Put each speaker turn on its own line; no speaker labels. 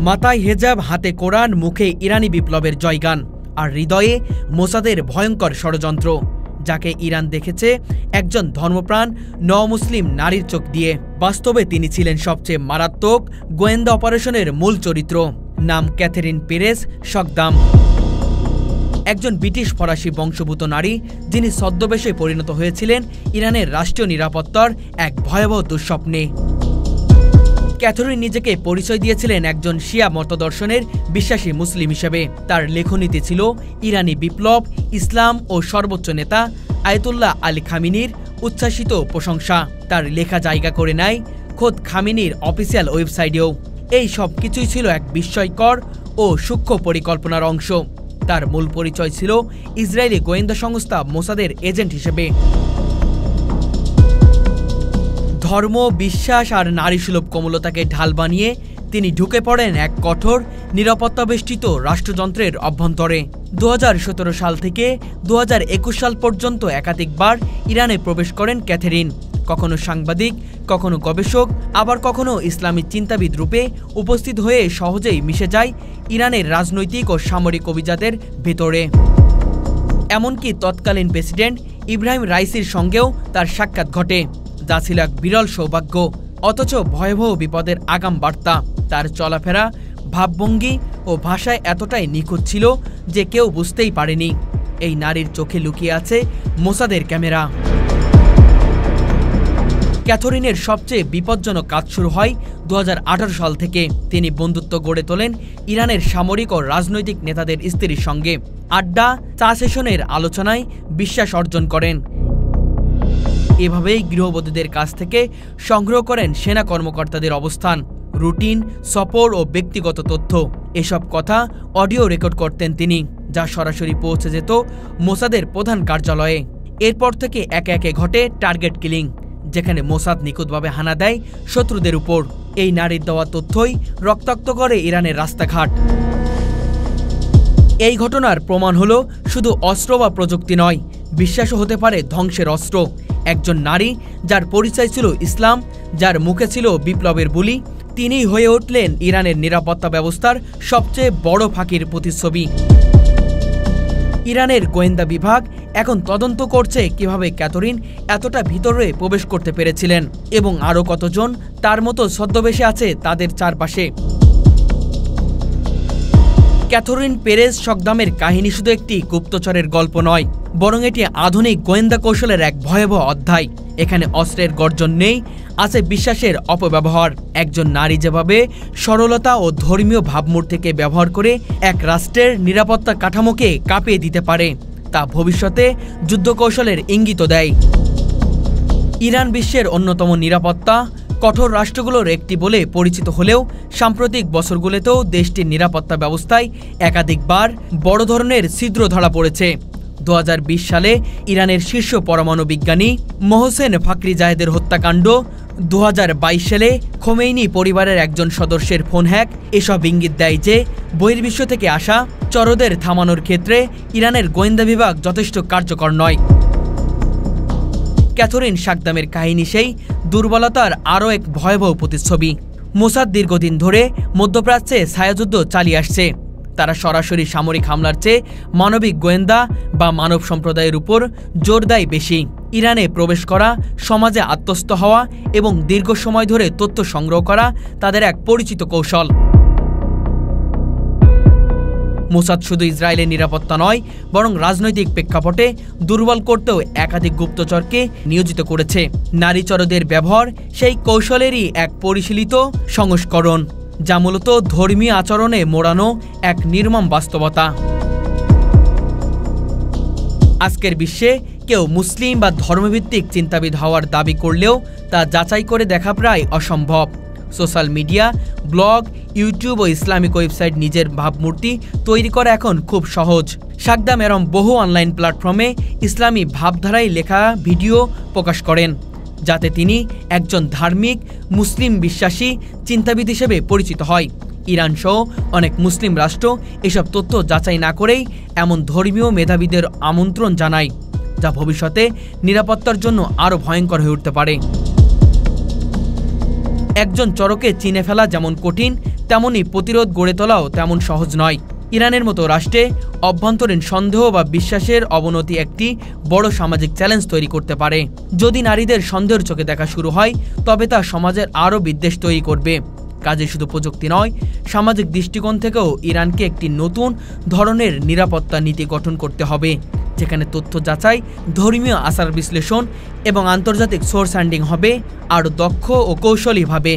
মাথায় হেজাব, হাতে কোরআন, মুখে ইরানি বিপ্লবের জয়গান, আর হৃদয়ে মোসাদের ভয়ঙ্কর ষড়যন্ত্র, যাকে ইরান দেখেছে একজন ধর্মপ্রাণ নমুসলিম নারীর চোখ দিয়ে। বাস্তবে তিনি ছিলেন সবচেয়ে মারাত্মক গোয়েন্দা অপারেশনের মূল চরিত্র। নাম ক্যাথেরিন পেরেজ শকদাম, একজন ব্রিটিশ ফরাসি বংশোদ্ভূত নারী, যিনি ছদ্মবেশে পরিণত হয়েছিলেন ইরানের রাষ্ট্রীয় নিরাপত্তার এক ভয়াবহ দুঃস্বপ্নে। ক্যাথরিন নিজেকে পরিচয় দিয়েছিলেন একজন শিয়া মতদর্শনের বিশ্বাসী মুসলিম হিসেবে। তার লেখনীতে ছিল ইরানি বিপ্লব, ইসলাম ও সর্বোচ্চ নেতা আয়াতুল্লাহ আলী খামেনির উচ্ছ্বাসিত প্রশংসা। তার লেখা জায়গা করে নেয় খোদ খামেনির অফিসিয়াল ওয়েবসাইটেও। এই সব কিছুই ছিল এক বিস্ময়কর ও সূক্ষ্ম পরিকল্পনার অংশ। তার মূল পরিচয় ছিল ইসরায়েলি গোয়েন্দা সংস্থা মোসাদের এজেন্ট হিসেবে। ধর্ম, বিশ্বাস আর নারীসুলভ কোমলতাকে ঢাল বানিয়ে তিনি ঢুকে পড়েন এক কঠোর নিরাপত্তাবেষ্টিত রাষ্ট্রযন্ত্রের অভ্যন্তরে। 2017 সাল থেকে 2021 সাল পর্যন্ত একাধিকবার ইরানে প্রবেশ করেন ক্যাথেরিন। কখনো সাংবাদিক, কখনো গবেষক, আবার কখনো ইসলামী চিন্তাবিদ রূপে উপস্থিত হয়ে সহজেই মিশে যায় ইরানের রাজনৈতিক ও সামরিক অভিজাতের ভেতরে। এমনকি তৎকালীন প্রেসিডেন্ট ইব্রাহিম রাইসির সঙ্গেও তার সাক্ষাৎ ঘটে, যা ছিল এক বিরল সৌভাগ্য, অথচ ভয়াবহ বিপদের আগাম বার্তা। তার চলাফেরা, ভাবভঙ্গি ও ভাষায় এতটাই নিখুঁত ছিল যে কেউ বুঝতেই পারেনি এই নারীর চোখে লুকিয়ে আছে মোসাদের ক্যামেরা। ক্যাথরিনের সবচেয়ে বিপজ্জনক কাজ শুরু হয় 2018 সাল থেকে। তিনি বন্ধুত্ব গড়ে তোলেন ইরানের সামরিক ও রাজনৈতিক নেতাদের স্ত্রীর সঙ্গে। আড্ডা, চা সেশনের আলোচনায় বিশ্বাস অর্জন করেন। এভাবেই গৃহবধূদের কাছ থেকে সংগ্রহ করেন সেনা কর্মকর্তাদের অবস্থান, রুটিন, সফর ও ব্যক্তিগত তথ্য। এসব কথা অডিও রেকর্ড করতেন তিনি, যা সরাসরি পৌঁছে যেত মোসাদের প্রধান কার্যালয়ে। এরপর থেকে একে একে ঘটে টার্গেট কিলিং, যেখানে মোসাদ নিখুঁতভাবে হানা দেয় শত্রুদের উপর। এই নারীর দেওয়া তথ্যই রক্তাক্ত করে ইরানের রাস্তাঘাট। এই ঘটনার প্রমাণ হলো শুধু অস্ত্র বা প্রযুক্তি নয়, বিশ্বাসও হতে পারে ধ্বংসের অস্ত্র। একজন নারী যার পরিচয় ছিল ইসলাম, যার মুখে ছিল বিপ্লবের বুলি, তিনিই হয়ে উঠলেন ইরানের নিরাপত্তা ব্যবস্থার সবচেয়ে বড় ফাঁকির প্রতিচ্ছবি। ইরানের গোয়েন্দা বিভাগ এখন তদন্ত করছে কিভাবে ক্যাথরিন এতটা ভিতরে প্রবেশ করতে পেরেছিলেন এবং আরও কতজন তার মতো ছদ্মবেশে আছে তাদের চারপাশে। ক্যাথরিন পেরেজ শকদামের কাহিনী শুধু একটি গুপ্তচরের গল্প নয়, বরং এটি আধুনিক গোয়েন্দা কৌশলের এক ভয়াবহ অধ্যায়। এখানে অস্ত্রের গর্জন নেই, আছে বিশ্বাসের অপব্যবহার। একজন নারী যেভাবে সরলতা ও ধর্মীয় ভাবমূর্তিকে ব্যবহার করে এক রাষ্ট্রের নিরাপত্তা কাঠামোকে কাঁপিয়ে দিতে পারে, তা ভবিষ্যতে যুদ্ধকৌশলের ইঙ্গিত দেয়। ইরান বিশ্বের অন্যতম নিরাপত্তা কঠোর রাষ্ট্রগুলোর একটি বলে পরিচিত হলেও সাম্প্রতিক বছরগুলোতেও দেশটির নিরাপত্তা ব্যবস্থায় একাধিকবার বড় ধরনের ছিদ্র ধরা পড়েছে। 2020 সালে ইরানের শীর্ষ পরমাণু বিজ্ঞানী মোহসেন ফাকরিজাদের হত্যাকাণ্ড, 2022 সালে খোমেইনি পরিবারের একজন সদস্যের ফোন হ্যাক, এসব ইঙ্গিত দেয় যে বহির্বিশ্ব থেকে আসা চরদের থামানোর ক্ষেত্রে ইরানের গোয়েন্দা বিভাগ যথেষ্ট কার্যকর নয়। ক্যাথরিন শকদামের কাহিনী সেই দুর্বলতার আরও এক ভয়াবহ প্রতিচ্ছবি। মোসাদ দীর্ঘদিন ধরে মধ্যপ্রাচ্যে ছায়াযুদ্ধ চালিয়ে আসছে। তারা সরাসরি সামরিক হামলার চেয়ে মানবিক গোয়েন্দা বা মানব সম্প্রদায়ের উপর জোর দেয় বেশি। ইরানে প্রবেশ করা, সমাজে আত্মস্থ হওয়া এবং দীর্ঘ সময় ধরে তথ্য সংগ্রহ করা তাদের এক পরিচিত কৌশল। মোসাদ শুধু ইসরায়েলের নিরাপত্তা নয়, বরং রাজনৈতিক প্রেক্ষাপটে দুর্বল করতেও একাধিক গুপ্তচরকে নিয়োজিত করেছে। নারী চরদের ব্যবহার সেই কৌশলেরই এক পরিশীলিত সংস্করণ, যা মূলত ধর্মীয় আচরণে মোড়ানো এক নির্মম বাস্তবতা। আজকের বিশ্বে কেউ মুসলিম বা ধর্মভিত্তিক চিন্তাবিদ হওয়ার দাবি করলেও তা যাচাই করে দেখা প্রায় অসম্ভব। সোশ্যাল মিডিয়া, ব্লগ, ইউটিউব ও ইসলামিক ওয়েবসাইট নিজের ভাবমূর্তি তৈরি করা এখন খুব সহজ। শকদাম এরম বহু অনলাইন প্ল্যাটফর্মে ইসলামী ভাবধারায় লেখা ভিডিও প্রকাশ করেন, যাতে তিনি একজন ধার্মিক মুসলিম বিশ্বাসী চিন্তাবিদ হিসেবে পরিচিত হয়। ইরান সহ অনেক মুসলিম রাষ্ট্র এসব তথ্য যাচাই না করেই এমন ধর্মীয় মেধাবীদের আমন্ত্রণ জানায়, যা ভবিষ্যতে নিরাপত্তার জন্য আরও ভয়ঙ্কর হয়ে উঠতে পারে। একজন চরকে চিনে ফেলা যেমন কঠিন, তেমনি প্রতিরোধ গড়ে তোলাও তেমন সহজ নয়। ইরানের মতো রাষ্ট্রে অভ্যন্তরীণ সন্দেহ বা বিশ্বাসের অবনতি একটি বড় সামাজিক চ্যালেঞ্জ তৈরি করতে পারে। যদি নারীদের সন্দেহের চোখে দেখা শুরু হয়, তবে তা সমাজের আরও বিদ্বেষ তৈরি করবে। কাজে শুধু প্রযুক্তি নয়, সামাজিক দৃষ্টিকোণ থেকেও ইরানকে একটি নতুন ধরনের নিরাপত্তা নীতি গঠন করতে হবে, যেখানে তথ্য যাচাই, ধর্মীয় আচার বিশ্লেষণ এবং আন্তর্জাতিক সোর্স হ্যান্ডিং হবে আরও দক্ষ ও কৌশলীভাবে।